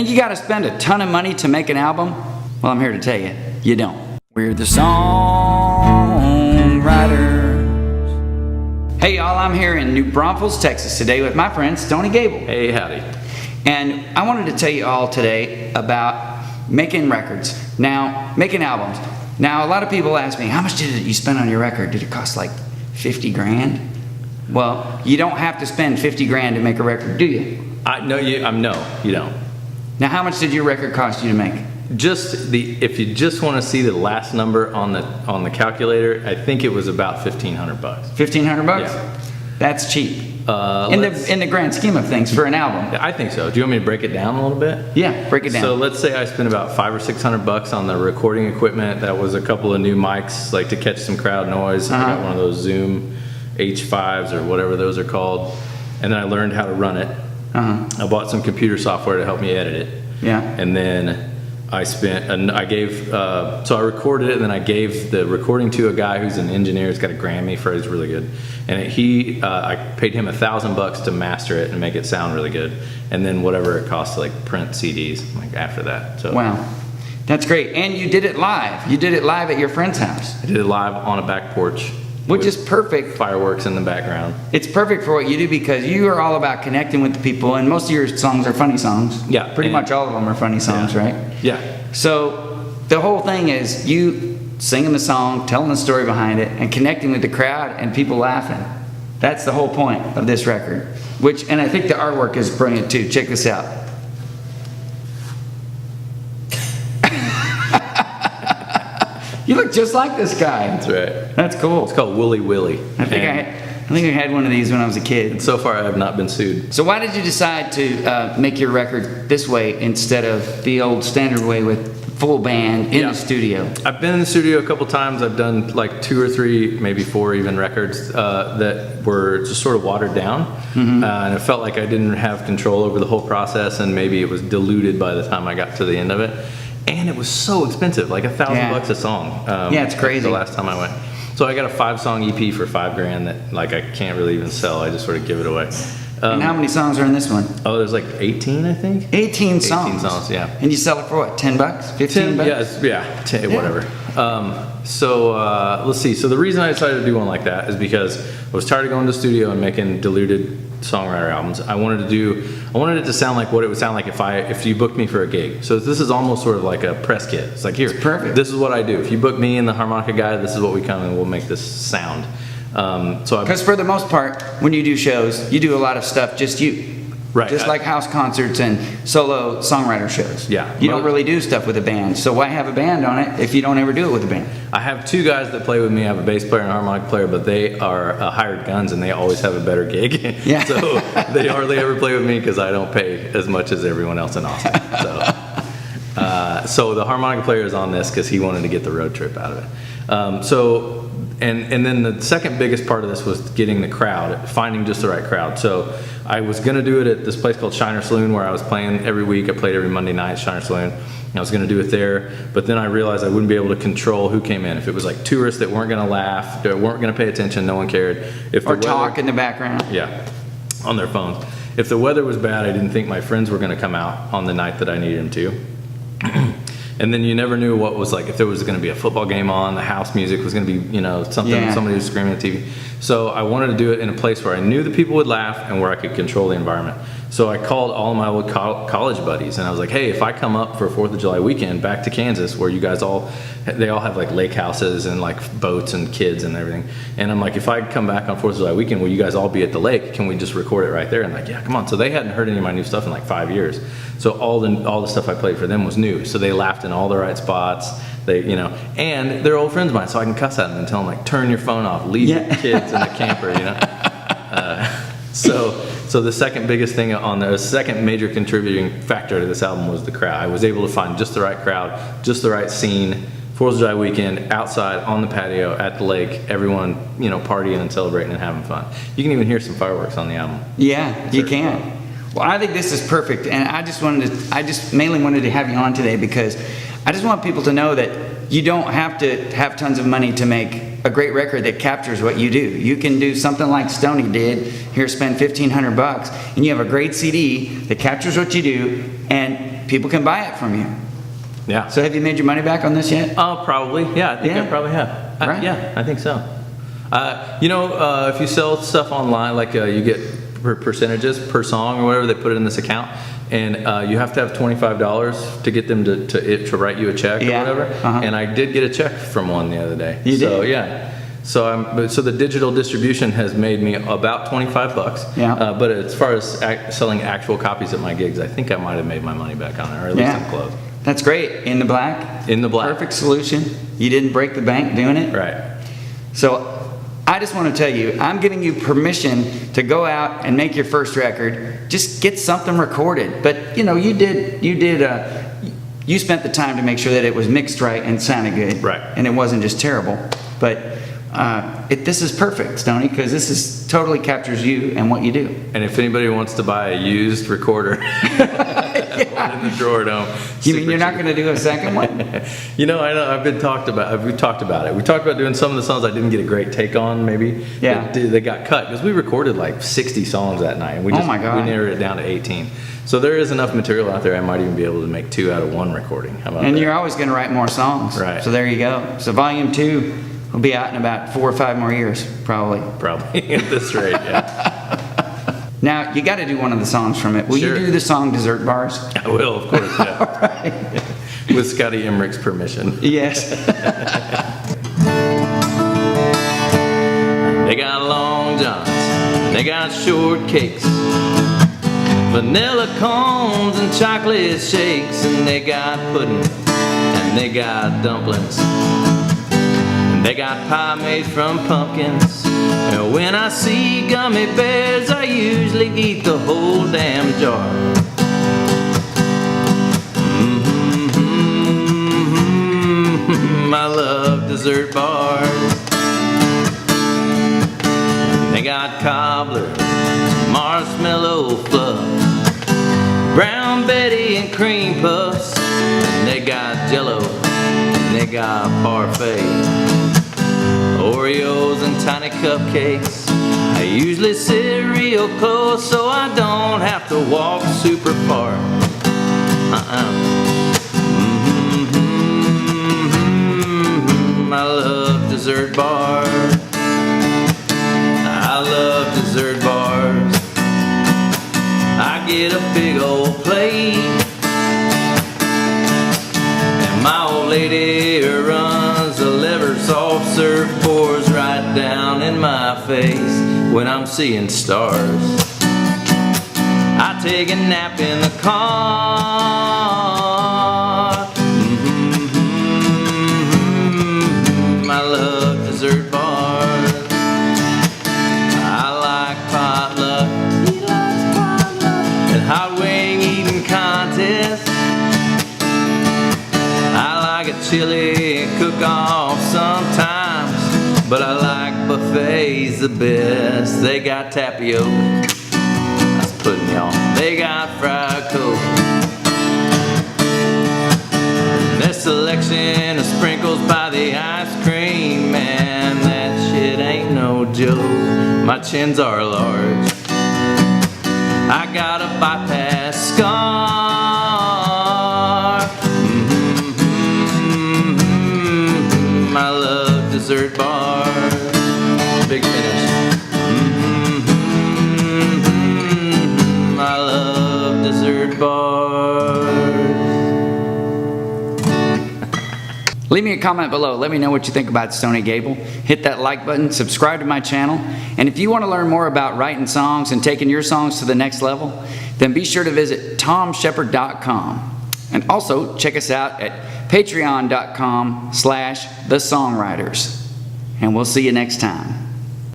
Think you gotta spend a ton of money to make an album? Well, I'm here to tell you, you don't. We're the songwriters. Hey y'all, I'm here in New Braunfels, Texas today with my friend Stoney Gabel. Hey, howdy. And I wanted to tell you all today about making records. Now, making albums. Now, a lot of people ask me, how much did you spend on your record? Did it cost like 50 grand? Well, you don't have to spend 50 grand to make a record, do you? No, you don't. Now, how much did your record cost you to make? If you just want to see the last number on the calculator, I think it was about $1,500. $1,500? Yeah. That's cheap. In the grand scheme of things for an album. I think so. Do you want me to break it down a little bit? Yeah, break it down. So let's say I spent about $500 or $600 on the recording equipment. That was a couple of new mics, like to catch some crowd noise. I got one of those Zoom H5s or whatever those are called, and then I learned how to run it. I bought some computer software to help me edit it. Yeah. And then I recorded it, and then I gave the recording to a guy who's an engineer. He's got a Grammy for it. He's really good. And I paid him $1,000 to master it and make it sound really good. And then whatever it costs to like print CDs like after that. So wow, that's great. And you did it live. You did it live at your friend's house. I did it live on a back porch. Which is perfect. Fireworks in the background. It's perfect for what you do because you are all about connecting with the people, and most of your songs are funny songs. Yeah. Pretty much all of them are funny songs, right? Yeah. So the whole thing is you singing the song, telling the story behind it, and connecting with the crowd and people laughing. That's the whole point of this record. And I think the artwork is brilliant too. Check this out. You look just like this guy. That's right. That's cool. It's called Wooly Willy. I think I had one of these when I was a kid. And so far I have not been sued. So why did you decide to make your record this way instead of the old standard way with full band in the studio? I've been in the studio a couple times. I've done like 2 or 3, maybe 4 even records that were just sort of watered down. And it felt like I didn't have control over the whole process, and maybe it was diluted by the time I got to the end of it. And it was so expensive, like $1,000 a song. Yeah, it's crazy. The last time I went. So I got a 5-song EP for $5 grand that like I can't really even sell. I just sort of give it away. And how many songs are in this one? Oh, there's like 18, I think. 18 songs. 18 songs, yeah. And you sell it for what? $10? $15? Whatever. Let's see. So the reason I decided to do one like that is because I was tired of going to the studio and making diluted songwriter albums. I wanted it to sound like what it would sound like if you booked me for a gig. So this is almost sort of like a press kit. It's like, here, it's perfect. This is what I do. If you book me and the harmonica guy, this is what we come and we'll make this sound. Because for the most part, when you do shows, you do a lot of stuff just you. Right. Just like house concerts and solo songwriter shows. Yeah. You don't really do stuff with a band. So why have a band on it if you don't ever do it with a band? I have 2 guys that play with me. I have a bass player and a harmonica player, but they are hired guns and they always have a better gig. Yeah. So they hardly ever play with me because I don't pay as much as everyone else in Austin. So the harmonica player is on this because he wanted to get the road trip out of it. And then the second biggest part of this was getting the crowd, finding just the right crowd. So I was going to do it at this place called Shiner Saloon where I was playing every week. I played every Monday night at Shiner Saloon. I was going to do it there, but then I realized I wouldn't be able to control who came in. If it was like tourists that weren't going to laugh, that weren't going to pay attention, no one cared. Or talk in the background. Yeah, on their phones. If the weather was bad, I didn't think my friends were going to come out on the night that I needed them to. And then you never knew what was like, if there was going to be a football game on, the house music was going to be, something, somebody was screaming at TV. So I wanted to do it in a place where I knew the people would laugh and where I could control the environment. So I called all of my old college buddies and I was like, hey, if I come up for 4th of July weekend back to Kansas where you guys they all have like lake houses and like boats and kids and everything. And I'm like, if I come back on 4th of July weekend, will you guys all be at the lake? Can we just record it right there? And like, yeah, come on. So they hadn't heard any of my new stuff in like 5 years. So all the stuff I played for them was new. So they laughed in all the right spots. And they're old friends of mine, so I can cuss at them and tell them like, turn your phone off, leave your kids in the camper, So the second biggest thing the second major contributing factor to this album was the crowd. I was able to find just the right crowd, just the right scene. 4th of July weekend, outside on the patio at the lake, everyone partying and celebrating and having fun. You can even hear some fireworks on the album. Yeah, you can. Well, I think this is perfect, and I just mainly wanted to have you on today because I just want people to know that you don't have to have tons of money to make a great record that captures what you do. You can do something like Stoney did. Here, spend $1,500, and you have a great CD that captures what you do, and people can buy it from you. Yeah. So have you made your money back on this yet? Probably. Yeah, I think Yeah. I probably have. Right. Yeah, I think so. If you sell stuff online, like you get percentages per song or whatever, they put it in this account, and you have to have $25 to get them to write you a check or whatever. And I did get a check from one the other day. You So did? yeah. So the digital distribution has made me about $25. Yeah. But as far as selling actual copies at my gigs, I think I might have made my money back on it, or at least I'm close. That's great. In the black? In the black. Perfect solution. You didn't break the bank doing it? Right. So I just want to tell you, I'm giving you permission to go out and make your first record. Just get something recorded. But you spent the time to make sure that it was mixed right and sounded good. Right. And it wasn't just terrible. But this is perfect, Stoney, because this totally captures you and what you do. And if anybody wants to buy a used recorder, one in the drawer at home. You mean you're not going to do a second one? I know. We've talked about it. We talked about doing some of the songs I didn't get a great take on, maybe. Yeah. They got cut because we recorded like 60 songs that night, and we Oh my God. we narrowed it down to 18. So there is enough material out there. I might even be able to make 2 out of 1 recording. How about And that? you're always going to write more songs. Right. So there you go. So volume 2 will be out in about 4 or 5 more years, probably. Probably at this rate, yeah. Now, you got to do one of the songs from it. Will Sure. you do the song Dessert Bars? I will, of course, yeah. With Scotty Emerick's permission. Yes. They got long johns, they got shortcakes, vanilla cones and chocolate shakes, and they got pudding, and they got dumplings, and they got pie made from pumpkins. And when I see gummy bears, I usually eat the whole damn jar. I love dessert bars. They got cobbler, marshmallow fluff, brown Betty and cream puffs, and they got Jello, and they got parfait, Oreos and tiny cupcakes. I usually sit real close so I don't have to walk super far. I love dessert bars. I love dessert bars. I get a big old plate, and my old lady runs the lever, soft serve pours right down in my face when I'm seeing stars. I take a nap in the car. I love dessert bars. I like potluck. He likes potluck. And hot wing eating contests. I like a chili cook-off sometimes, but I like buffets the best. They got tapioca. That's pudding, y'all. They got fried coke. Their selection of sprinkles by the ice cream, man, that shit ain't no joke. My chins are large. I got a bypass scar. I love dessert bars. Big finish. I love dessert bars. Leave me a comment below. Let me know what you think about Stoney Gabel. Hit that like button, subscribe to my channel, and if you want to learn more about writing songs and taking your songs to the next level, then be sure to visit thomshepherd.com. And also check us out at patreon.com/thesongwriters. And we'll see you next time.